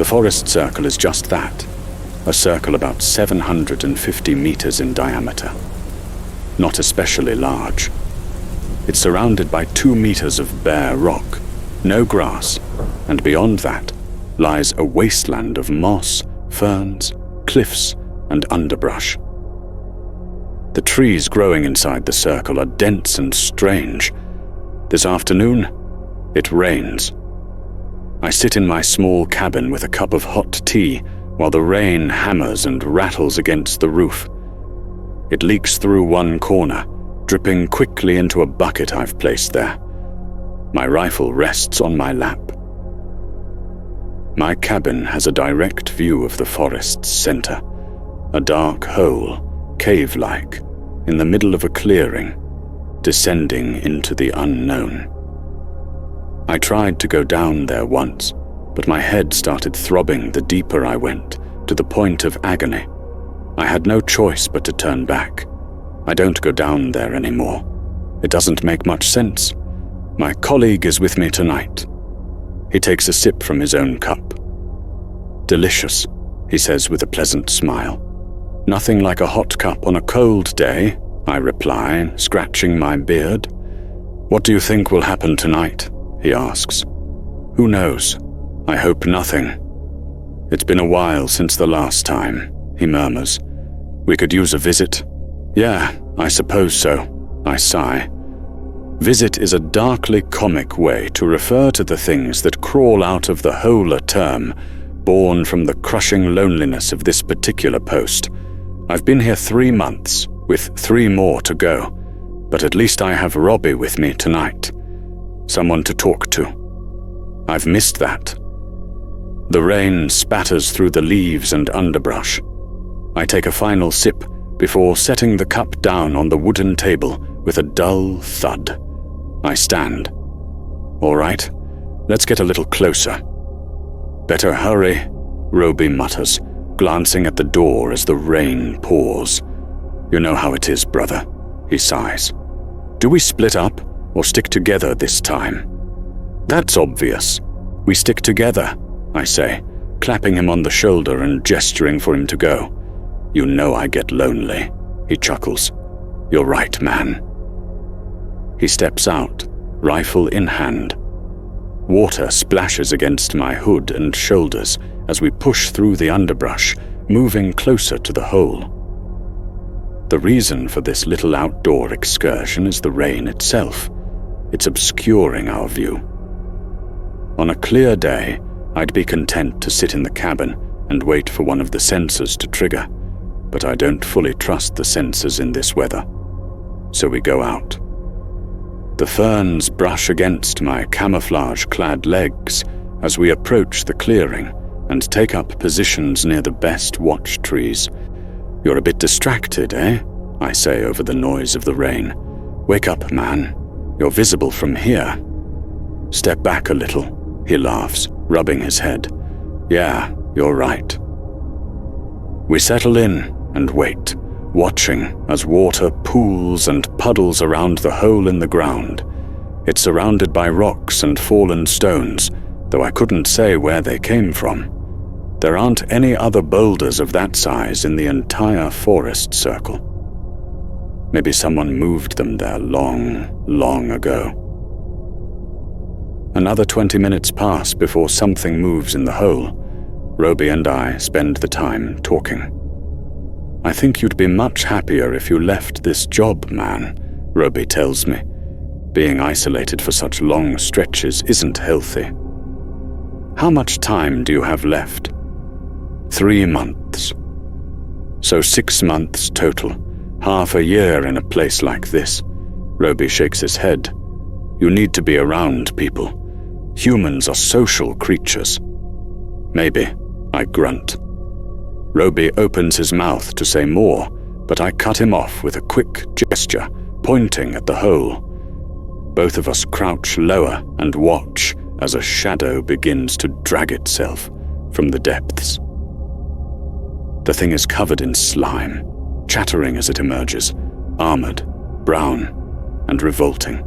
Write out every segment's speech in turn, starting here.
The forest circle is just that, a circle about 750 meters in diameter. Not especially large. It's surrounded by 2 meters of bare rock, no grass, and beyond that lies a wasteland of moss, ferns, cliffs, and underbrush. The trees growing inside the circle are dense and strange. This afternoon, it rains. I sit in my small cabin with a cup of hot tea while the rain hammers and rattles against the roof. It leaks through one corner, dripping quickly into a bucket I've placed there. My rifle rests on my lap. My cabin has a direct view of the forest's center, a dark hole, cave-like, in the middle of a clearing, descending into the unknown. I tried to go down there once, but my head started throbbing the deeper I went, to the point of agony. I had no choice but to turn back. I don't go down there anymore. It doesn't make much sense. My colleague is with me tonight. He takes a sip from his own cup. Delicious, he says with a pleasant smile. Nothing like a hot cup on a cold day, I reply, scratching my beard. What do you think will happen tonight? He asks. Who knows? I hope nothing. It's been a while since the last time, he murmurs. We could use a visit. Yeah, I suppose so, I sigh. Visit is a darkly comic way to refer to the things that crawl out of the wholer term, born from the crushing loneliness of this particular post. I've been here 3 months, with 3 more to go, but at least I have Robbie with me tonight. Someone to talk to. I've missed that. The rain spatters through the leaves and underbrush. I take a final sip before setting the cup down on the wooden table with a dull thud. I stand. All right, let's get a little closer. Better hurry, Roby mutters, glancing at the door as the rain pours. You know how it is, brother, he sighs. Do we split up or stick together this time? That's obvious. We stick together, I say, clapping him on the shoulder and gesturing for him to go. You know I get lonely, he chuckles. You're right, man. He steps out, rifle in hand. Water splashes against my hood and shoulders as we push through the underbrush, moving closer to the hole. The reason for this little outdoor excursion is the rain itself. It's obscuring our view. On a clear day, I'd be content to sit in the cabin and wait for one of the sensors to trigger, but I don't fully trust the sensors in this weather. So we go out. The ferns brush against my camouflage-clad legs as we approach the clearing and take up positions near the best watch trees. You're a bit distracted, eh? I say over the noise of the rain. Wake up, man. You're visible from here. Step back a little, he laughs, rubbing his head. Yeah, you're right. We settle in and wait, watching as water pools and puddles around the hole in the ground. It's surrounded by rocks and fallen stones, though I couldn't say where they came from. There aren't any other boulders of that size in the entire forest circle. Maybe someone moved them there long, long ago. Another 20 minutes pass before something moves in the hole. Roby and I spend the time talking. I think you'd be much happier if you left this job, man, Roby tells me. Being isolated for such long stretches isn't healthy. How much time do you have left? 3 months. So 6 months total, half a year in a place like this. Roby shakes his head. You need to be around people. Humans are social creatures. Maybe, I grunt. Roby opens his mouth to say more, but I cut him off with a quick gesture, pointing at the hole. Both of us crouch lower and watch as a shadow begins to drag itself from the depths. The thing is covered in slime, chattering as it emerges, armored, brown, and revolting.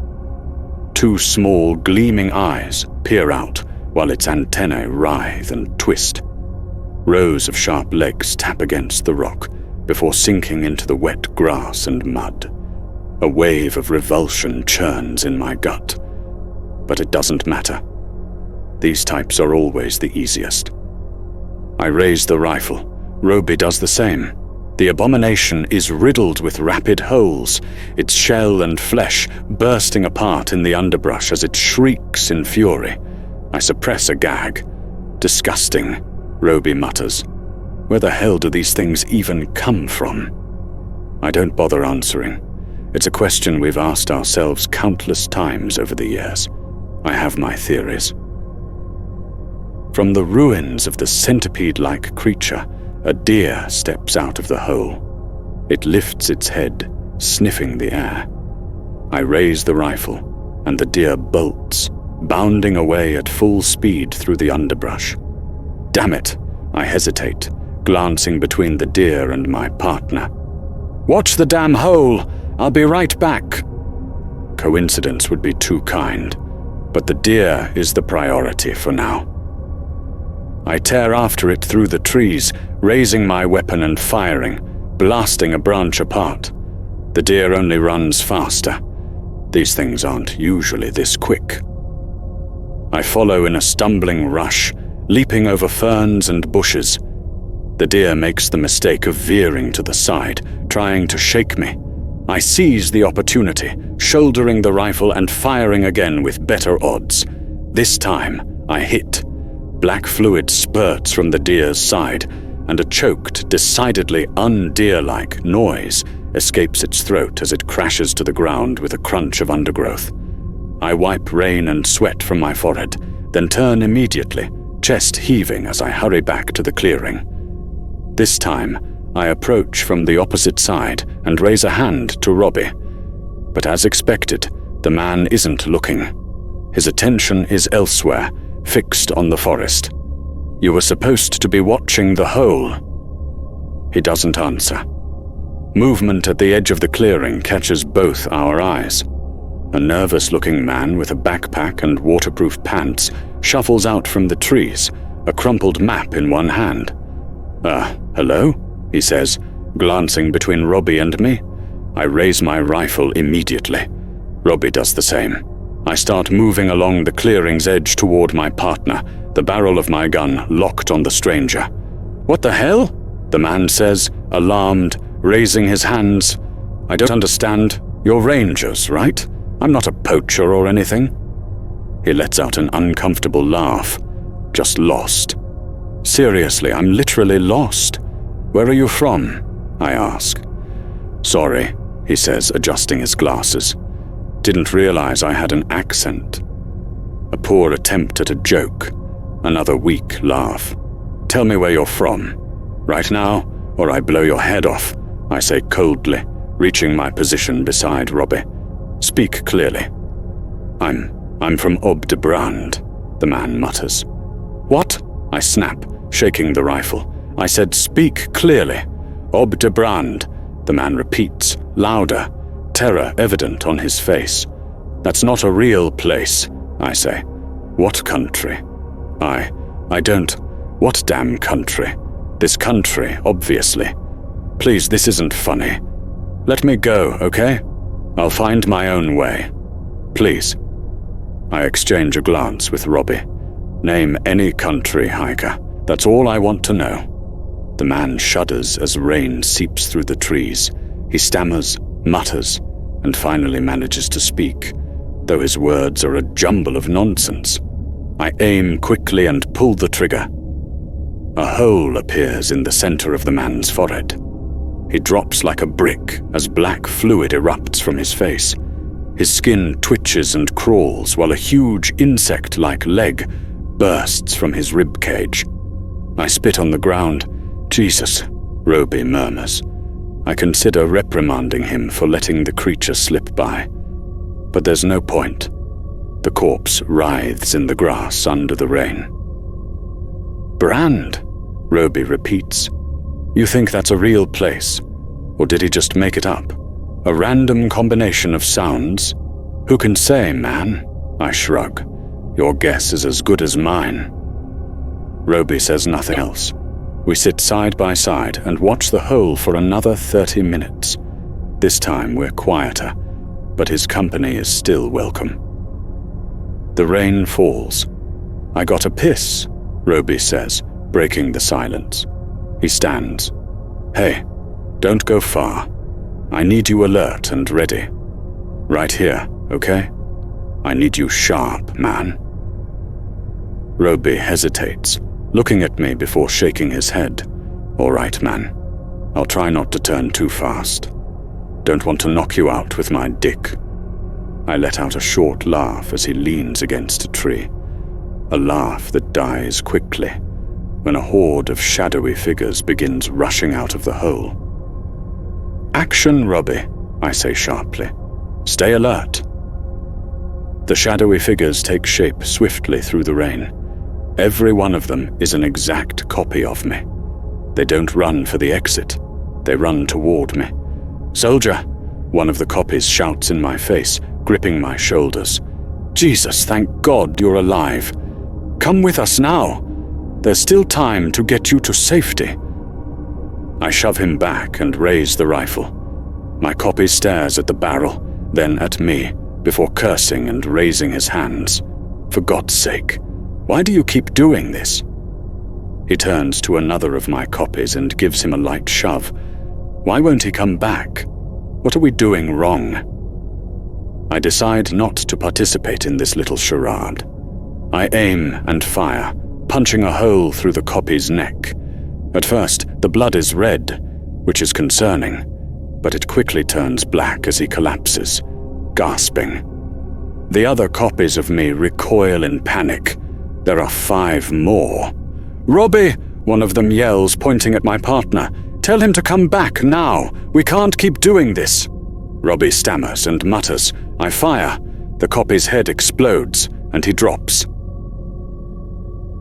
2 small, gleaming eyes peer out while its antennae writhe and twist. Rows of sharp legs tap against the rock before sinking into the wet grass and mud. A wave of revulsion churns in my gut, but it doesn't matter. These types are always the easiest. I raise the rifle. Roby does the same. The abomination is riddled with rapid holes, its shell and flesh bursting apart in the underbrush as it shrieks in fury. I suppress a gag. Disgusting, Roby mutters. Where the hell do these things even come from? I don't bother answering. It's a question we've asked ourselves countless times over the years. I have my theories. From the ruins of the centipede-like creature, a deer steps out of the hole. It lifts its head, sniffing the air. I raise the rifle, and the deer bolts, bounding away at full speed through the underbrush. Damn it, I hesitate, glancing between the deer and my partner. "Watch the damn hole! I'll be right back!" Coincidence would be too kind, but the deer is the priority for now. I tear after it through the trees, raising my weapon and firing, blasting a branch apart. The deer only runs faster. These things aren't usually this quick. I follow in a stumbling rush, leaping over ferns and bushes. The deer makes the mistake of veering to the side, trying to shake me. I seize the opportunity, shouldering the rifle and firing again with better odds. This time, I hit. Black fluid spurts from the deer's side, and a choked, decidedly un-deer-like noise escapes its throat as it crashes to the ground with a crunch of undergrowth. I wipe rain and sweat from my forehead, then turn immediately, chest heaving as I hurry back to the clearing. This time, I approach from the opposite side and raise a hand to Robbie. But as expected, the man isn't looking. His attention is elsewhere, fixed on the forest. "You were supposed to be watching the hole." He doesn't answer. Movement at the edge of the clearing catches both our eyes. A nervous-looking man with a backpack and waterproof pants shuffles out from the trees, a crumpled map in one hand. Hello?" he says, glancing between Robbie and me. I raise my rifle immediately. Robbie does the same. I start moving along the clearing's edge toward my partner, the barrel of my gun locked on the stranger. "What the hell?" the man says, alarmed, raising his hands. "I don't understand. You're rangers, right? I'm not a poacher or anything." He lets out an uncomfortable laugh. "Just lost." "Seriously, I'm literally lost. Where are you from?" I ask. "Sorry," he says, adjusting his glasses. "Didn't realize I had an accent." A poor attempt at a joke. Another weak laugh. "Tell me where you're from. Right now, or I blow your head off," I say coldly, reaching my position beside Robbie. "Speak clearly." I'm from Obdebrand," the man mutters. "What?" I snap, shaking the rifle. I said, "Speak clearly." "Obdebrand," the man repeats, louder, terror evident on his face. "That's not a real place," I say. "What country?" I don't. What damn country? This country, obviously. Please, this isn't funny. Let me go, okay? I'll find my own way. Please. I exchange a glance with Robbie. Name any country, hiker. That's all I want to know. The man shudders as rain seeps through the trees. He stammers, mutters, and finally manages to speak, though his words are a jumble of nonsense. I aim quickly and pull the trigger. A hole appears in the center of the man's forehead. He drops like a brick as black fluid erupts from his face. His skin twitches and crawls while a huge insect-like leg bursts from his rib cage. I spit on the ground. "Jesus," Roby murmurs. I consider reprimanding him for letting the creature slip by. But there's no point. The corpse writhes in the grass under the rain. "Brand," Roby repeats. "You think that's a real place? Or did he just make it up? A random combination of sounds? Who can say, man?" I shrug. "Your guess is as good as mine." Roby says nothing else. We sit side by side and watch the hole for another 30 minutes. This time we're quieter, but his company is still welcome. The rain falls. "I got a piss," Roby says, breaking the silence. He stands. "Hey, don't go far. I need you alert and ready. Right here, okay? I need you sharp, man." Roby hesitates, looking at me before shaking his head. "All right, man. I'll try not to turn too fast. Don't want to knock you out with my dick." I let out a short laugh as he leans against a tree. A laugh that dies quickly when a horde of shadowy figures begins rushing out of the hole. "Action, Robbie," I say sharply. "Stay alert." The shadowy figures take shape swiftly through the rain. Every one of them is an exact copy of me. They don't run for the exit. They run toward me. "Soldier," one of the copies shouts in my face, gripping my shoulders. "Jesus, thank God you're alive. Come with us now. There's still time to get you to safety." I shove him back and raise the rifle. My copy stares at the barrel, then at me, before cursing and raising his hands. "For God's sake, why do you keep doing this?" He turns to another of my copies and gives him a light shove. "Why won't he come back? What are we doing wrong?" I decide not to participate in this little charade. I aim and fire, punching a hole through the copy's neck. At first, the blood is red, which is concerning, but it quickly turns black as he collapses, gasping. The other copies of me recoil in panic. There are 5 more. "Robbie!" one of them yells, pointing at my partner. "Tell him to come back now. We can't keep doing this." Robbie stammers and mutters. I fire. The copy's head explodes, and he drops.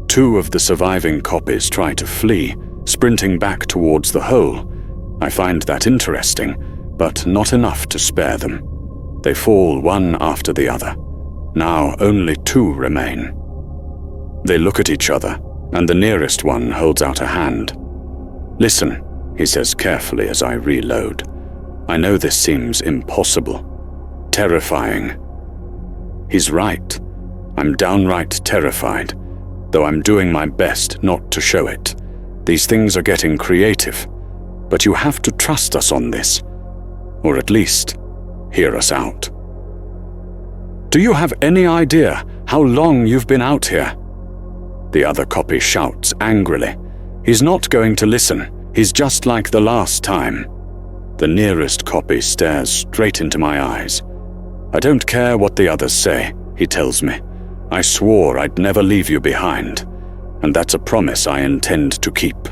2 of the surviving copies try to flee, sprinting back towards the hole. I find that interesting, but not enough to spare them. They fall one after the other. Now only 2 remain. They look at each other, and the nearest one holds out a hand. "Listen," he says carefully as I reload. "I know this seems impossible. Terrifying." He's right. I'm downright terrified, though I'm doing my best not to show it. These things are getting creative, but you have to trust us on this, or at least hear us out. "Do you have any idea how long you've been out here?" The other copy shouts angrily. He's not going to listen. He's just like the last time. The nearest copy stares straight into my eyes. "I don't care what the others say," he tells me. "I swore I'd never leave you behind, and that's a promise I intend to keep."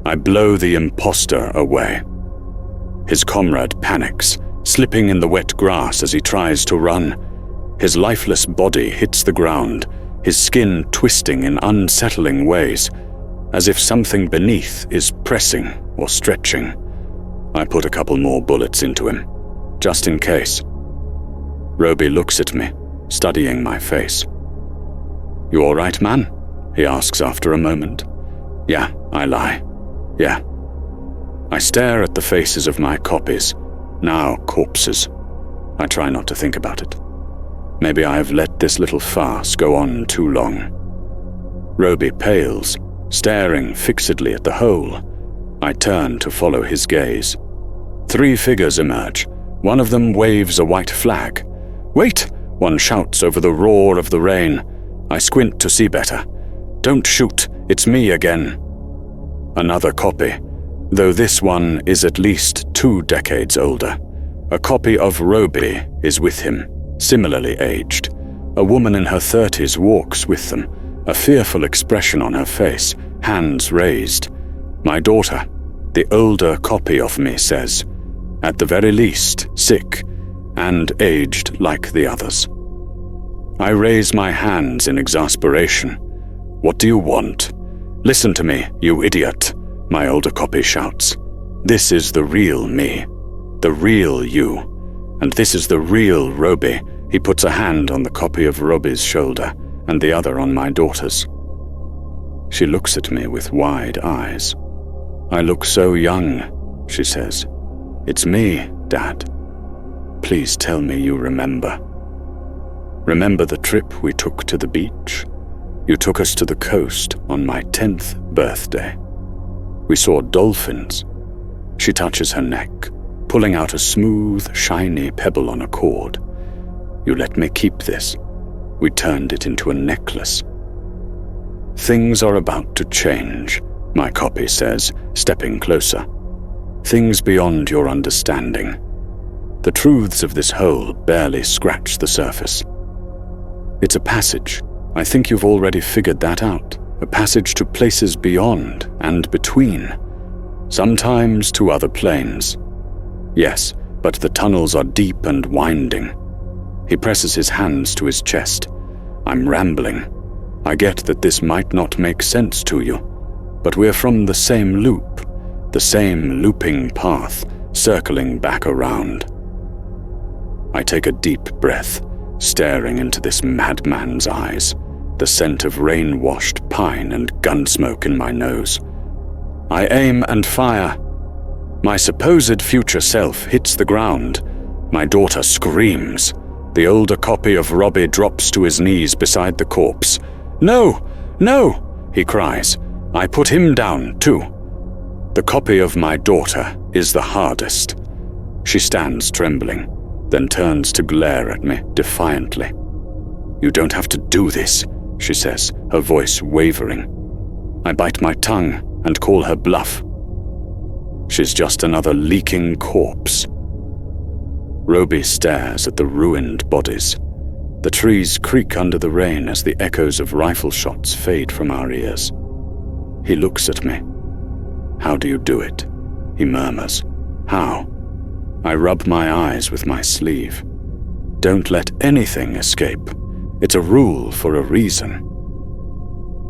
I blow the imposter away. His comrade panics, slipping in the wet grass as he tries to run. His lifeless body hits the ground, his skin twisting in unsettling ways, as if something beneath is pressing or stretching. I put a couple more bullets into him, just in case. Roby looks at me, studying my face. "You all right, man?" he asks after a moment. "Yeah," I lie. "Yeah." I stare at the faces of my copies, now corpses. I try not to think about it. Maybe I have let this little farce go on too long. Roby pales, staring fixedly at the hole. I turn to follow his gaze. 3 figures emerge. One of them waves a white flag. "Wait!" one shouts over the roar of the rain. I squint to see better. "Don't shoot, it's me again." Another copy, though this one is at least 2 decades older. A copy of Roby is with him, similarly aged. A woman in her 30s walks with them, a fearful expression on her face, hands raised. My daughter, the older copy of me, says, at the very least, sick, and aged like the others. I raise my hands in exasperation. "What do you want?" "Listen to me, you idiot," my older copy shouts. "This is the real me, the real you, and this is the real Roby." He puts a hand on the copy of Roby's shoulder and the other on my daughter's. She looks at me with wide eyes. "I look so young," she says. "It's me, Dad. Please tell me you remember. Remember the trip we took to the beach? You took us to the coast on my 10th birthday. We saw dolphins." She touches her neck, pulling out a smooth, shiny pebble on a cord. "You let me keep this. We turned it into a necklace." "Things are about to change," my copy says, stepping closer. "Things beyond your understanding. The truths of this hole barely scratch the surface. It's a passage. I think you've already figured that out. A passage to places beyond and between. Sometimes to other planes. Yes, but the tunnels are deep and winding." He presses his hands to his chest. "I'm rambling. I get that this might not make sense to you, but we're from the same loop, the same looping path, circling back around." I take a deep breath, staring into this madman's eyes, the scent of rain-washed pine and gun smoke in my nose. I aim and fire. My supposed future self hits the ground. My daughter screams. The older copy of Robbie drops to his knees beside the corpse. "No! No!" he cries. I put him down, too. The copy of my daughter is the hardest. She stands trembling, then turns to glare at me defiantly. "You don't have to do this," she says, her voice wavering. I bite my tongue and call her bluff. She's just another leaking corpse. Roby stares at the ruined bodies. The trees creak under the rain as the echoes of rifle shots fade from our ears. He looks at me. "How do you do it?" he murmurs. "How?" I rub my eyes with my sleeve. "Don't let anything escape. It's a rule for a reason."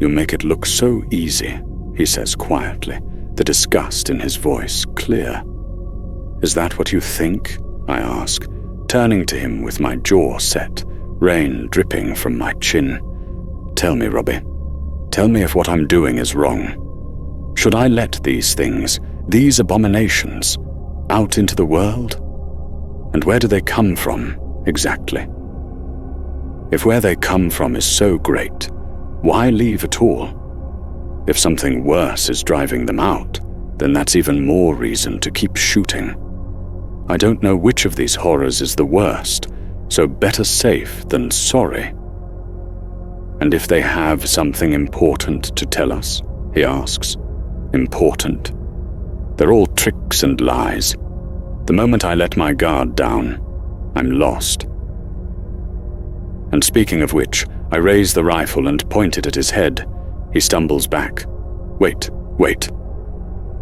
"You make it look so easy," he says quietly, the disgust in his voice clear. "Is that what you think?" I ask, turning to him with my jaw set, rain dripping from my chin. "Tell me, Robbie. Tell me if what I'm doing is wrong. Should I let these things, these abominations, out into the world? And where do they come from, exactly? If where they come from is so great, why leave at all? If something worse is driving them out, then that's even more reason to keep shooting. I don't know which of these horrors is the worst, so better safe than sorry." "And if they have something important to tell us?" he asks. "Important? They're all tricks and lies. The moment I let my guard down, I'm lost." And speaking of which, I raise the rifle and point it at his head. He stumbles back. Wait.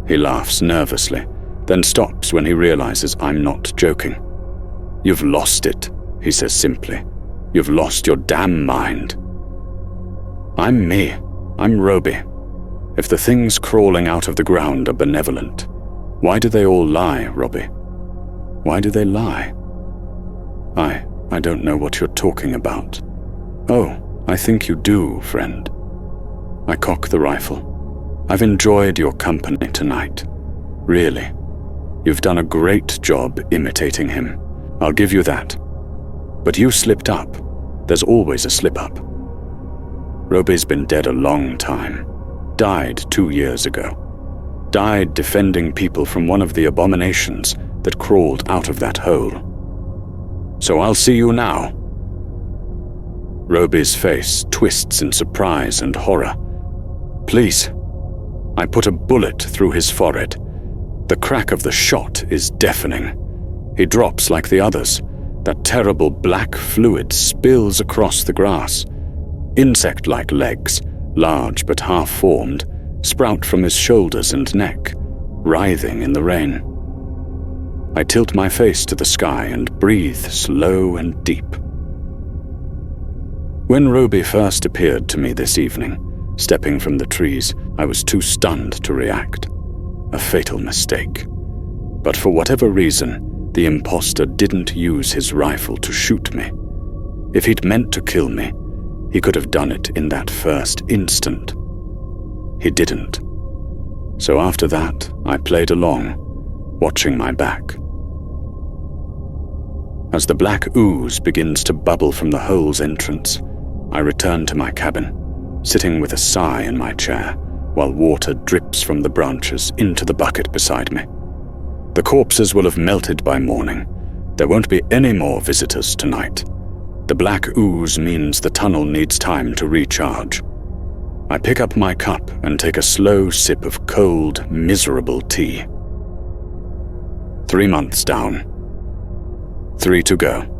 He laughs nervously, then stops when he realizes I'm not joking. "You've lost it," he says simply. "You've lost your damn mind." I'm me. I'm Roby. If the things crawling out of the ground are benevolent, why do they all lie, Robbie? Why do they lie? I don't know what you're talking about. Oh, I think you do, friend. I cock the rifle. I've enjoyed your company tonight. Really. You've done a great job imitating him. I'll give you that. But you slipped up. There's always a slip-up. Roby's been dead a long time. Died 2 years ago. Died defending people from one of the abominations that crawled out of that hole. So I'll see you now. Roby's face twists in surprise and horror. Please. I put a bullet through his forehead. The crack of the shot is deafening. He drops like the others. That terrible black fluid spills across the grass. Insect-like legs, large but half-formed, sprout from his shoulders and neck, writhing in the rain. I tilt my face to the sky and breathe slow and deep. When Roby first appeared to me this evening, stepping from the trees, I was too stunned to react. A fatal mistake. But for whatever reason, the imposter didn't use his rifle to shoot me. If he'd meant to kill me, he could have done it in that first instant. he didn't. So after that, I played along, watching my back. As the black ooze begins to bubble from the hole's entrance, I return to my cabin, sitting with a sigh in my chair, while water drips from the branches into the bucket beside me. The corpses will have melted by morning. There won't be any more visitors tonight. The black ooze means the tunnel needs time to recharge. I pick up my cup and take a slow sip of cold, miserable tea. 3 months down. 3 to go.